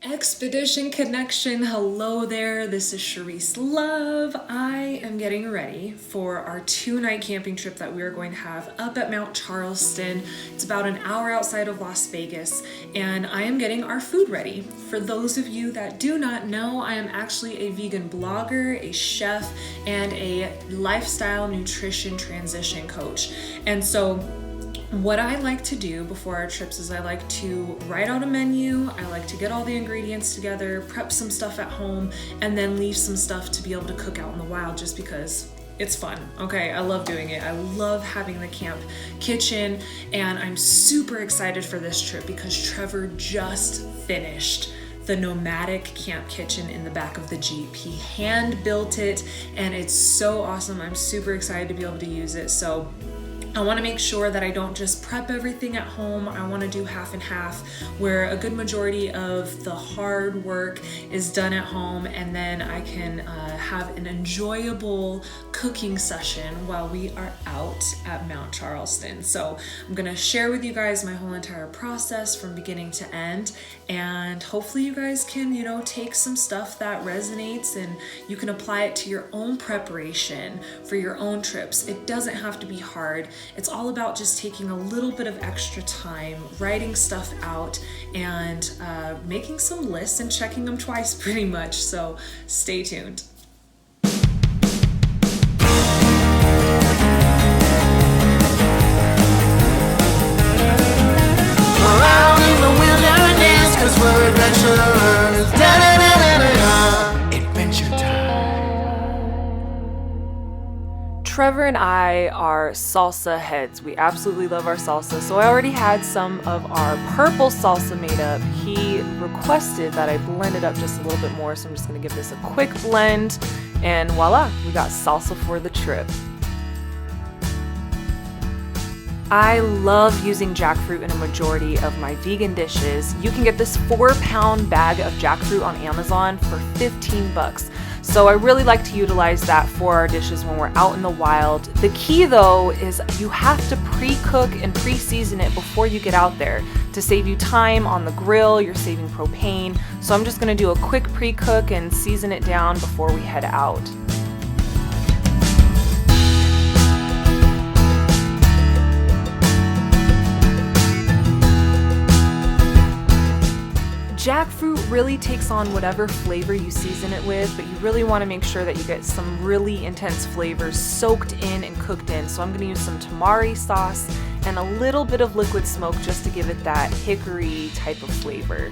Expedition Connection, hello there, this is Charisse Love. I am getting ready for our 2-night camping trip that we are going to have up at Mount Charleston. It's about an hour outside of Las Vegas, and I am getting our food ready. For those of you that do not know, I am actually a vegan blogger, a chef, and a lifestyle nutrition transition coach. And so what I like to do before our trips is I like to write out a menu, I like to get all the ingredients together, prep some stuff at home, and then leave some stuff to be able to cook out in the wild just because it's fun, okay? I love doing it. I love having the camp kitchen, and I'm super excited for this trip because Trevor just finished the nomadic camp kitchen in the back of the Jeep. He hand built it, and it's so awesome. I'm super excited to be able to use it. So I want to make sure that I don't just prep everything at home. I want to do half and half, where a good majority of the hard work is done at home, and then I can have an enjoyable cooking session while we are out at Mount Charleston. So I'm going to share with you guys my whole entire process from beginning to end, and hopefully you guys can, take some stuff that resonates and you can apply it to your own preparation for your own trips. It doesn't have to be hard. It's all about just taking a little bit of extra time, writing stuff out, and making some lists and checking them twice pretty much. So stay tuned. We're out in the wilderness 'cause we're adventurers. Adventure time. Trevor and I are salsa heads. We absolutely love our salsa. So I already had some of our purple salsa made up. He requested that I blend it up just a little bit more. So I'm just gonna give this a quick blend, and voila, we got salsa for the trip. I love using jackfruit in a majority of my vegan dishes. You can get this 4-pound bag of jackfruit on Amazon for $15. So I really like to utilize that for our dishes when we're out in the wild. The key though is you have to pre-cook and pre-season it before you get out there to save you time on the grill. You're saving propane. So I'm just gonna do a quick pre-cook and season it down before we head out. Jackfruit really takes on whatever flavor you season it with, but you really want to make sure that you get some really intense flavors soaked in and cooked in. So I'm going to use some tamari sauce and a little bit of liquid smoke just to give it that hickory type of flavor.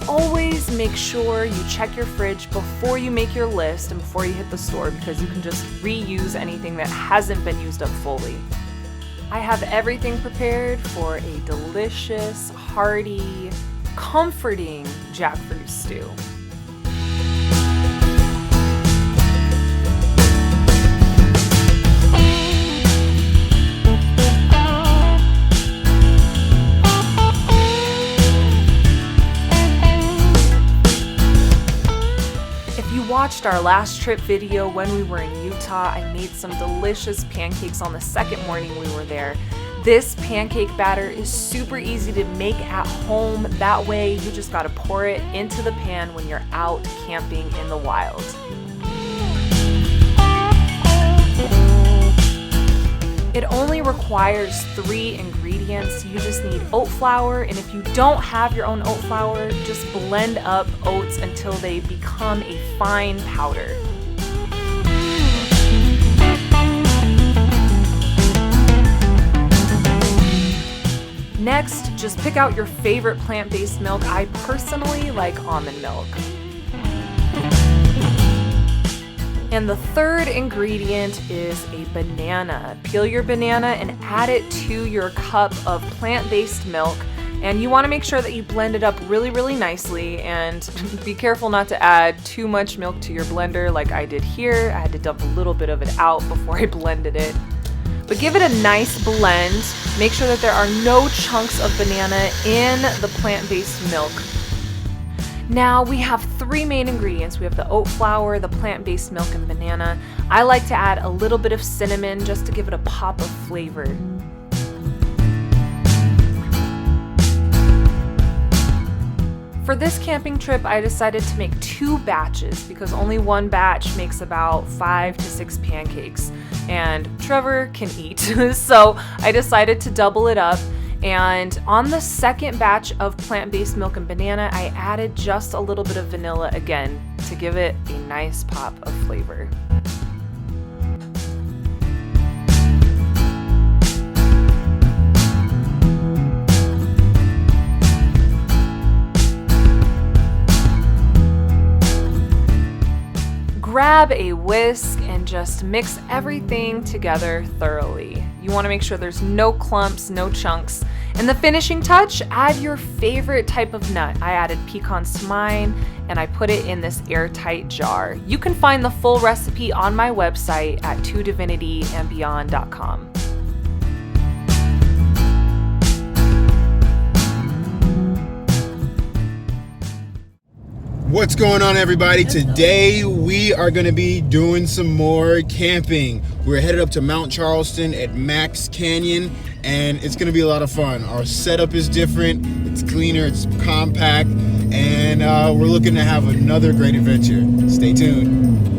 Always make sure you check your fridge before you make your list and before you hit the store, because you can just reuse anything that hasn't been used up fully. I have everything prepared for a delicious, hearty, comforting jackfruit stew. Watched our last trip video when we were in Utah. I made some delicious pancakes on the second morning we were there. This pancake batter is super easy to make at home. That way you just gotta pour it into the pan when you're out camping in the wild. It only requires 3 ingredients. You just need oat flour, and if you don't have your own oat flour, just blend up oats until they become a fine powder. Next, just pick out your favorite plant-based milk. I personally like almond milk. And the third ingredient is a banana. Peel your banana and add it to your cup of plant-based milk. And you want to make sure that you blend it up really, really nicely, and be careful not to add too much milk to your blender like I did here. I had to dump a little bit of it out before I blended it. But give it a nice blend. Make sure that there are no chunks of banana in the plant-based milk. Now we have 3 main ingredients. We have the oat flour, the plant-based milk, and banana. I like to add a little bit of cinnamon just to give it a pop of flavor. For this camping trip, I decided to make 2 batches because only one batch makes about 5 to 6 pancakes, and Trevor can eat. So I decided to double it up. And on the second batch of plant-based milk and banana, I added just a little bit of vanilla again to give it a nice pop of flavor. Grab a whisk and just mix everything together thoroughly. You want to make sure there's no clumps, no chunks. And the finishing touch, add your favorite type of nut. I added pecans to mine and I put it in this airtight jar. You can find the full recipe on my website at twodivinityandbeyond.com. What's going on, everybody? Today we are going to be doing some more camping. We're headed up to Mount Charleston at Macks Canyon, and it's going to be a lot of fun. Our setup is different, it's cleaner, it's compact, and we're looking to have another great adventure. Stay tuned.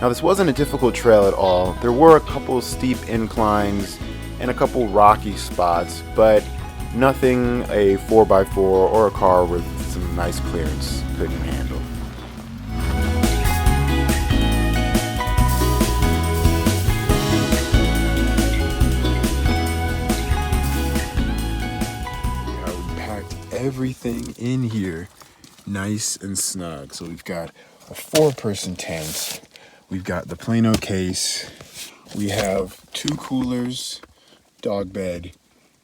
Now, this wasn't a difficult trail at all. There were a couple steep inclines and a couple rocky spots, but nothing a 4x4 or a car with some nice clearance couldn't handle. We packed everything in here nice and snug. So we've got a 4-person tent. We've got the Plano case, we have 2 coolers, dog bed,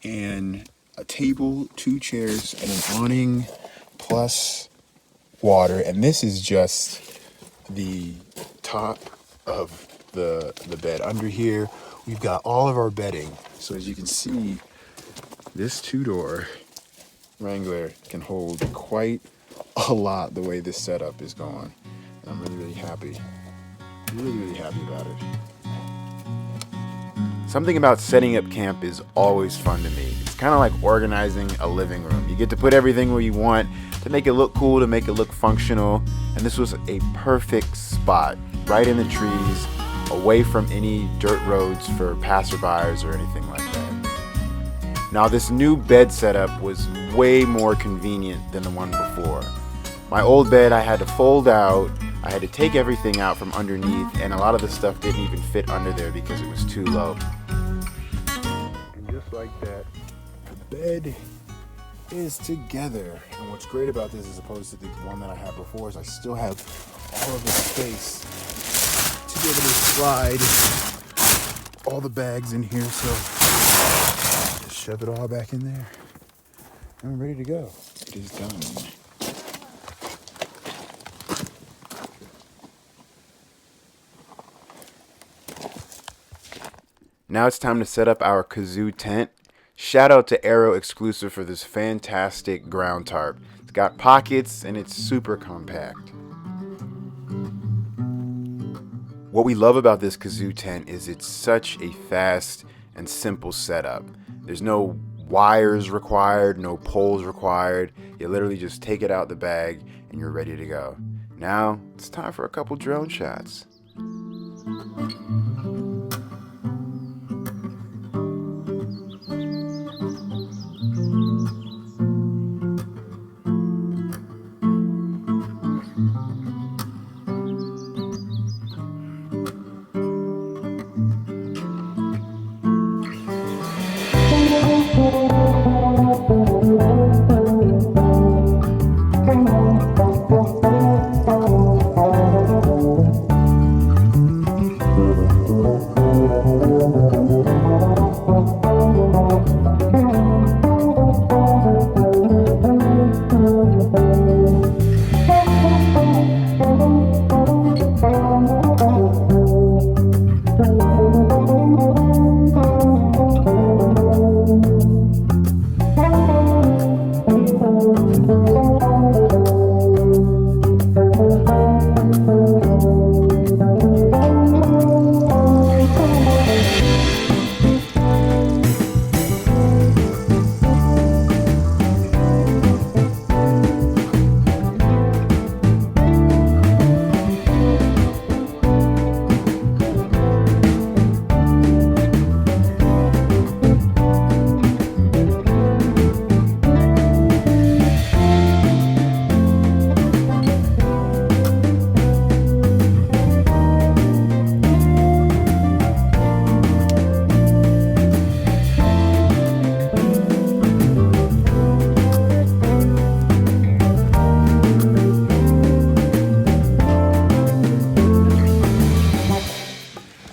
and a table, 2 chairs, and an awning, plus water. And this is just the top of the bed. Under here, we've got all of our bedding. So as you can see, this 2-door Wrangler can hold quite a lot the way this setup is going. And I'm really happy. Really happy about it. Something about setting up camp is always fun to me. It's kind of like organizing a living room. You get to put everything where you want to make it look cool, to make it look functional. And this was a perfect spot, right in the trees, away from any dirt roads for passerbyers or anything like that. Now, this new bed setup was way more convenient than the one before. My old bed I had to fold out. I had to take everything out from underneath, and a lot of the stuff didn't even fit under there because it was too low. And just like that, the bed is together. And what's great about this, as opposed to the one that I had before, is I still have all of the space to be able to slide all the bags in here. So just shove it all back in there. I'm ready to go. It is done. Now it's time to set up our kazoo tent. Shout out to Aero Exclusive for this fantastic ground tarp. It's got pockets and it's super compact. What we love about this kazoo tent is it's such a fast and simple setup. There's no wires required, no poles required. You literally just take it out the bag and you're ready to go. Now it's time for a couple drone shots.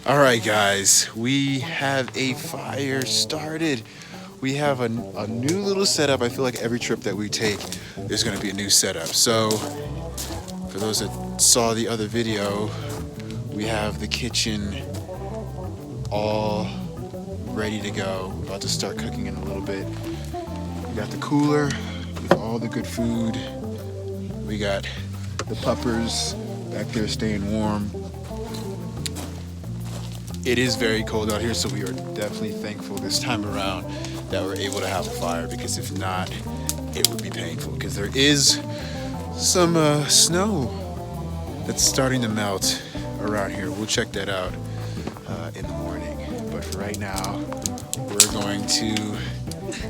All right, guys, we have a fire started. We have a new little setup. I feel like every trip that we take, there's going to be a new setup. So, for those that saw the other video, we have the kitchen all ready to go. We're about to start cooking in a little bit. We got the cooler with all the good food. We got the puppers back there staying warm. It is very cold out here, so we are definitely thankful this time around that we're able to have a fire, because if not, it would be painful, because there is some snow that's starting to melt around here. We'll check that out in the morning. But for right now, we're going to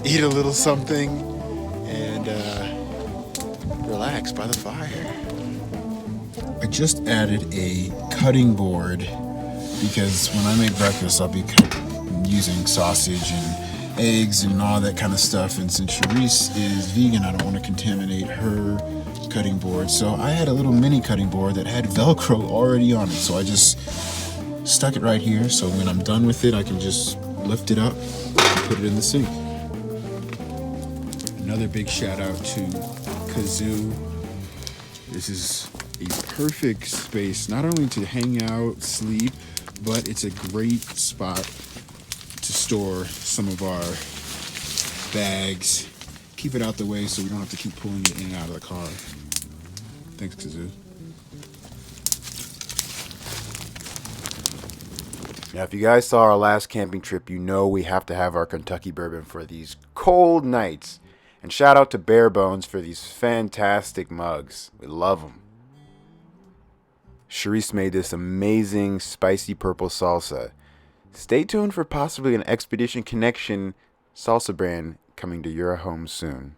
eat a little something and relax by the fire. I just added a cutting board because when I make breakfast, I'll be using sausage and eggs and all that kind of stuff. And since Charisse is vegan, I don't want to contaminate her cutting board. So I had a little mini cutting board that had Velcro already on it. So I just stuck it right here. So when I'm done with it, I can just lift it up and put it in the sink. Another big shout out to Kazoo. This is a perfect space, not only to hang out, sleep, but it's a great spot to store some of our bags. Keep it out the way so we don't have to keep pulling it in and out of the car. Thanks, Kazoo. Now, if you guys saw our last camping trip, you know we have to have our Kentucky bourbon for these cold nights. And shout out to Bare Bones for these fantastic mugs. We love them. Charisse made this amazing spicy purple salsa. Stay tuned for possibly an Expedition Connection salsa brand coming to your home soon.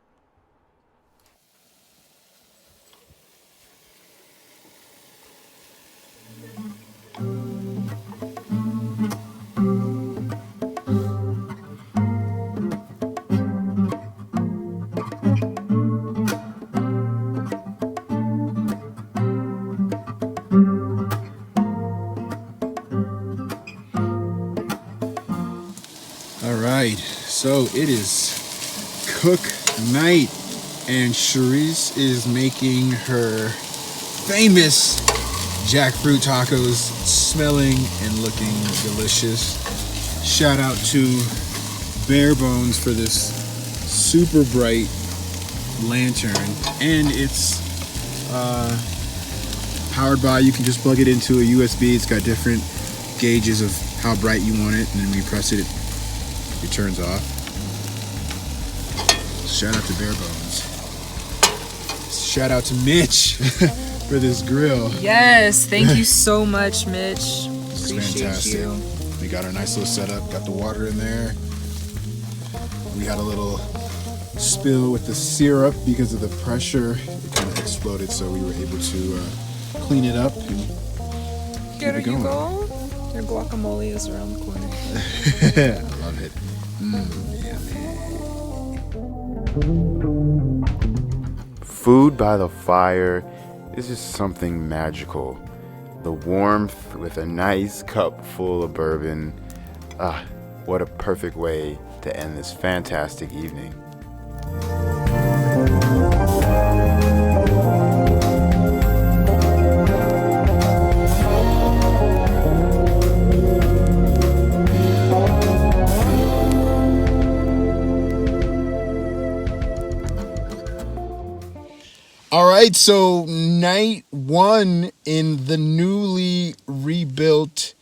So it is cook night, and Charisse is making her famous jackfruit tacos, smelling and looking delicious. Shout out to Bare Bones for this super bright lantern, and it's powered by, you can just plug it into a USB. It's got different gauges of how bright you want it, and then when you press it, it turns off. Shout out to Bare Bones. Shout out to Mitch for this grill. Yes, thank you so much, Mitch. It's Appreciate fantastic. you. We got our nice little setup, got the water in there. We had a little spill with the syrup because of the pressure. It kind of exploded, so we were able to clean it up and keep it going. Your guacamole is around the corner. I love it. food by the fire is just something magical. The warmth with a nice cup full of bourbon. Ah, what a perfect way to end this fantastic evening. All right, so night one in the newly rebuilt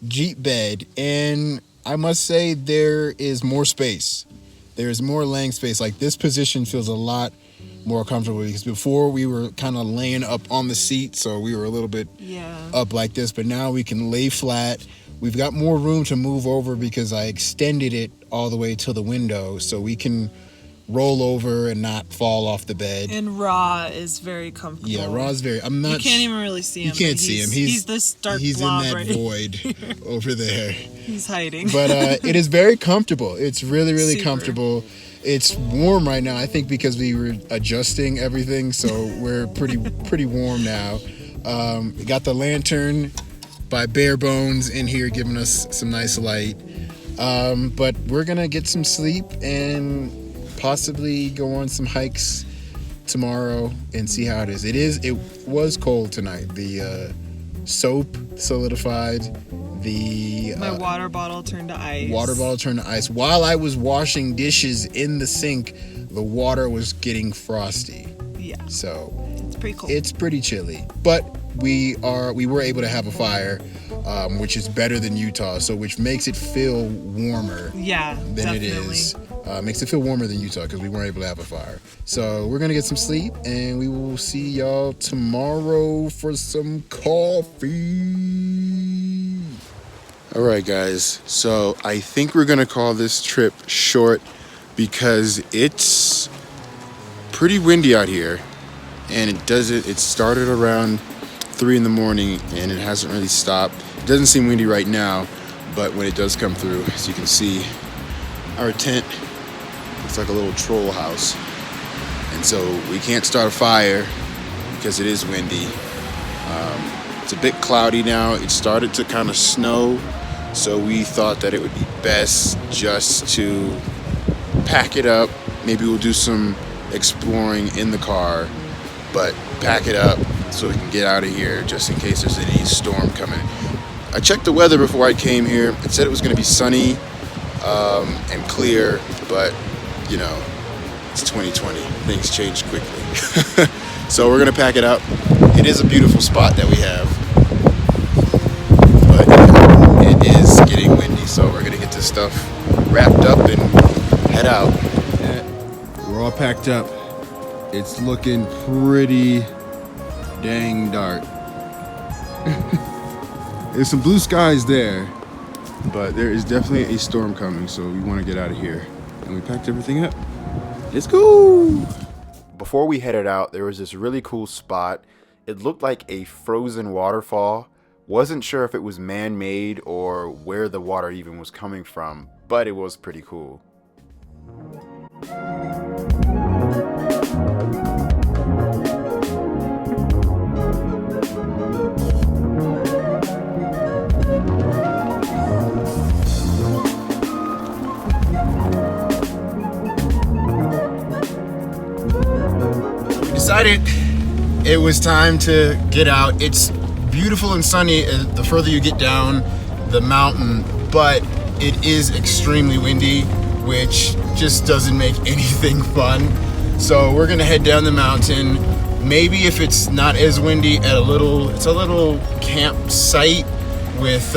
Jeep bed, and I must say there is more space. There is more laying space. Like, this position feels a lot more comfortable, because before we were kind of laying up on the seat, so we were a little bit up like this, but now we can lay flat. We've got more room to move over because I extended it all the way to the window, so we can roll over and not fall off the bed. And Raw is very comfortable. Yeah, Raw's very. I'm not. You can't even really see him. You can't see him. He's this dark He's blob in that right void over there. He's hiding. But it is very comfortable. It's really, really Super. comfortable. It's warm right now. I think because we were adjusting everything, so we're pretty warm now. We got the lantern by Bare Bones in here, giving us some nice light. But we're gonna get some sleep and possibly go on some hikes tomorrow and see how it is. It was cold tonight. The soap solidified. The My water bottle turned to ice. water bottle turned to ice. While I was washing dishes in the sink, the water was getting frosty. Yeah. So It's pretty cold. it's pretty chilly. But we were able to have a fire, which is better than Utah, so which makes it feel warmer yeah, than definitely. it is. Makes it feel warmer than Utah because we weren't able to have a fire. So we're gonna get some sleep, and we will see y'all tomorrow for some coffee. All right, guys. So I think we're gonna call this trip short because it's pretty windy out here, and it started around 3 in the morning, and it hasn't really stopped. It doesn't seem windy right now, but when it does come through, as you can see, our tent looks like a little troll house, and so we can't start a fire because it is windy. It's a bit cloudy now. It started to kind of snow, so we thought that it would be best just to pack it up. Maybe we'll do some exploring in the car, but pack it up so we can get out of here just in case there's any storm coming. I checked the weather before I came here. It said it was going to be sunny and clear, but you know, it's 2020. Things change quickly. So we're going to pack it up. It is a beautiful spot that we have, but it is getting windy, so we're going to get this stuff wrapped up and head out. We're all packed up. It's looking pretty dang dark. There's some blue skies there, but there is definitely a storm coming, so we want to get out of here. And we packed everything up. Let's go! Before we headed out, there was this really cool spot. It looked like a frozen waterfall. Wasn't sure if it was man-made or where the water even was coming from, but it was pretty cool. Decided it was time to get out. It's beautiful and sunny the further you get down the mountain, but it is extremely windy, which just doesn't make anything fun. So we're gonna head down the mountain. Maybe if it's not as windy, it's a little campsite with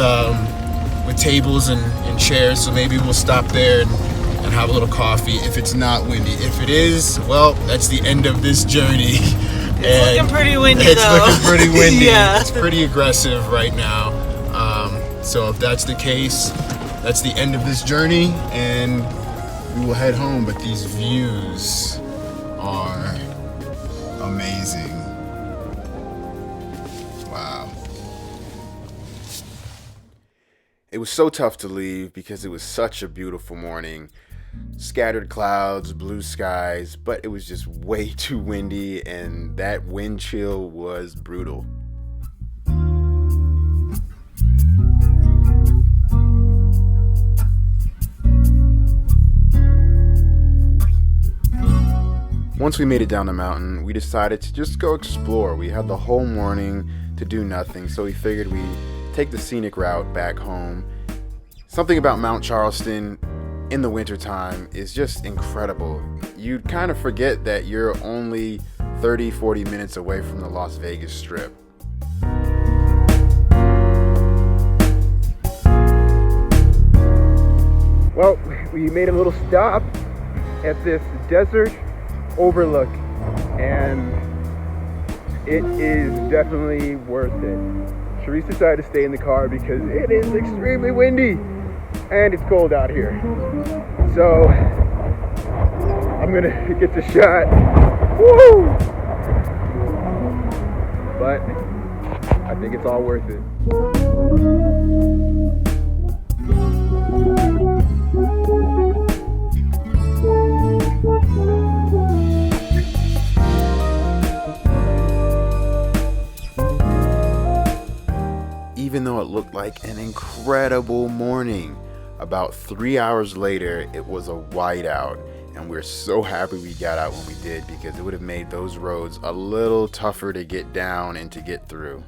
tables and chairs. So maybe we'll stop there and have a little coffee if it's not windy. If it is, well, that's the end of this journey. It's looking pretty windy, it's though. looking pretty windy. Yeah. It's pretty aggressive right now. So if that's the case, that's the end of this journey, and we will head home. But these views are amazing. Wow. It was so tough to leave because it was such a beautiful morning. scattered clouds, blue skies, but it was just way too windy, and that wind chill was brutal. Once we made it down the mountain, we decided to just go explore. We had the whole morning to do nothing, so we figured we'd take the scenic route back home. Something about Mount Charleston in the wintertime is just incredible. You'd kind of forget that you're only 30-40 minutes away from the Las Vegas Strip. Well, we made a little stop at this desert overlook, and it is definitely worth it. Charisse decided to stay in the car because it is extremely windy and it's cold out here. So I'm gonna get the shot. Woo! But I think it's all worth it. Even though it looked like an incredible morning, about 3 hours later, it was a whiteout, and we're so happy we got out when we did, because it would have made those roads a little tougher to get down and to get through.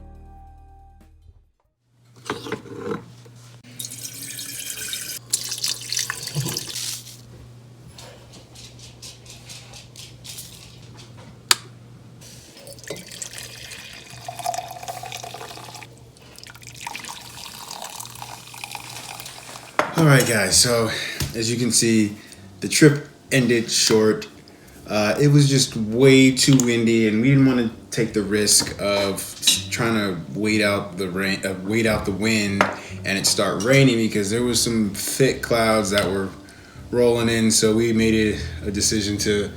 All right, guys, so as you can see, the trip ended short. It was just way too windy, and we didn't want to take the risk of trying to wait out the rain, wait out the wind, and it start raining, because there was some thick clouds that were rolling in. So we made it a decision to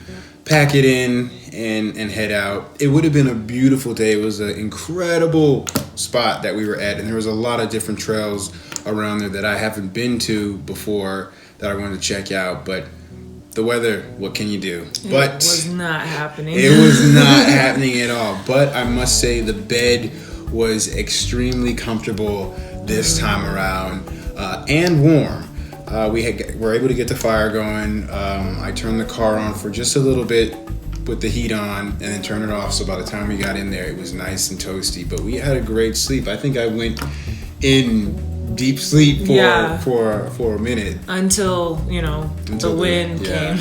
pack it in and head out. It would have been a beautiful day. It was an incredible spot that we were at, and there was a lot of different trails around there that I haven't been to before that I wanted to check out. But the weather, what can you do? But it was not happening. It was not happening at all. But I must say the bed was extremely comfortable this time around, and warm. We were able to get the fire going. I turned the car on for just a little bit, put the heat on, and then turn it off. So by the time we got in there, it was nice and toasty. But we had a great sleep. I think I went in deep sleep for a minute until the wind came.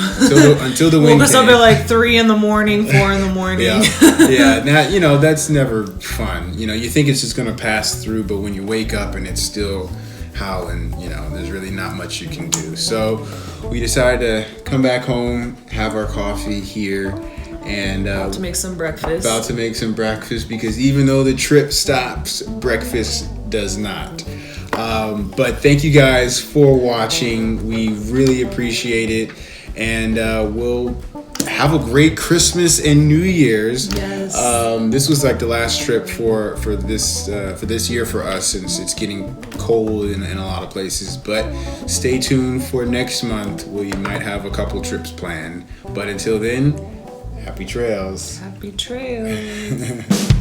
until the wind woke us came. up at like 3 in the morning, 4 in the morning. Yeah. Now that's never fun. You think it's just gonna pass through, but when you wake up and it's still howling, there's really not much you can do. So we decided to come back home, have our coffee here, and about to make some breakfast. Because even though the trip stops, breakfast does not. But thank you guys for watching. We really appreciate it, and we'll have a great Christmas and New Year's. Yes. This was like the last trip for this year for us, since it's getting cold in a lot of places. But stay tuned for next month. We might have a couple trips planned. But until then, happy trails. Happy trails.